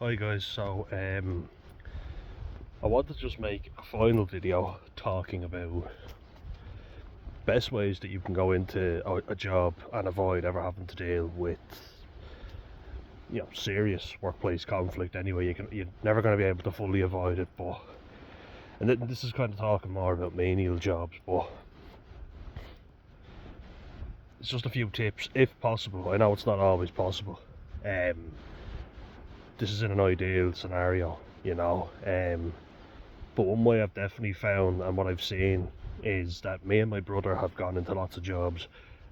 Hi guys, so I wanted to just make a final video talking about best ways that you can go into a job and avoid ever having to deal with, serious workplace conflict. Anyway, you're never going to be able to fully avoid it, but this is kind of talking more about menial jobs, but it's just a few tips if possible. I know it's not always possible. This is in an ideal scenario, but one way I've definitely found and what I've seen is that me and my brother have gone into lots of jobs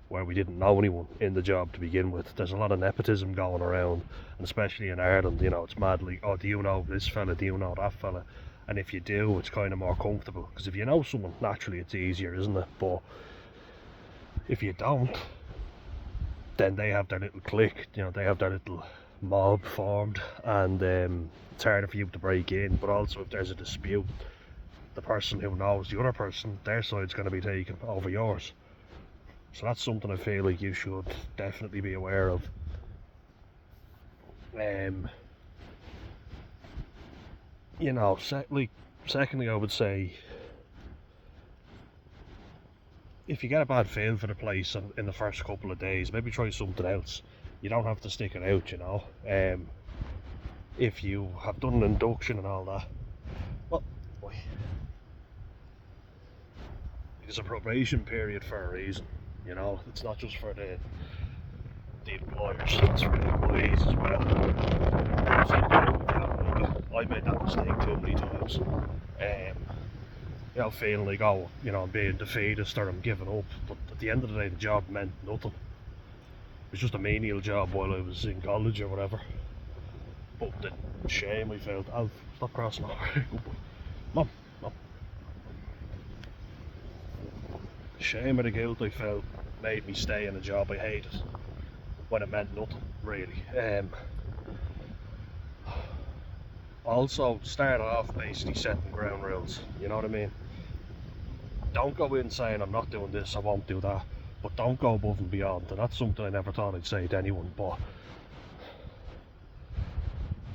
where we didn't know anyone in the job to begin with. There's a lot of nepotism going around, and especially in Ireland, it's mad like, oh, do you know this fella, do you know that fella? And if you do, it's kind of more comfortable, because if you know someone, naturally it's easier, isn't it? But if you don't, then they have their little clique, they have their little mob formed, and it's harder for you to break in. But also, if there's a dispute, the person who knows the other person, their side's going to be taken over yours. So that's something I feel like you should definitely be aware of. Secondly, I would say, if you get a bad feel for the place in the first couple of days, maybe try something else. You don't have to stick it out, if you have done an induction and all that, well, there's a probation period for a reason. It's not just for the employers, it's for the employees as well. I made that mistake too many times. Feeling like, I'm being defeatist or I'm giving up, but at the end of the day, the job meant nothing. It was just a menial job while I was in college or whatever. But the shame I felt, I'll stop crossing over. Mum. The shame or the guilt I felt made me stay in a job I hated when it meant nothing, really. Also, start off basically setting ground rules, you know what I mean? Don't go in saying, I'm not doing this, I won't do that, but don't go above and beyond. And that's something I never thought I'd say to anyone, but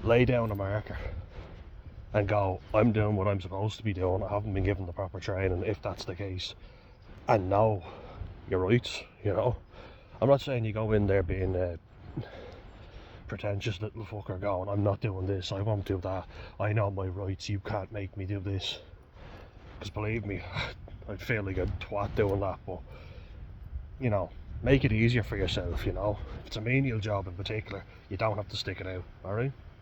lay down a marker and go, I'm doing what I'm supposed to be doing, I haven't been given the proper training, if that's the case, and know your rights. I'm not saying you go in there being a pretentious little fucker going, I'm not doing this, I won't do that, I know my rights, you can't make me do this. Because believe me, I'd feel like a twat doing that. But make it easier for yourself. If it's a menial job in particular, you don't have to stick it out, alright?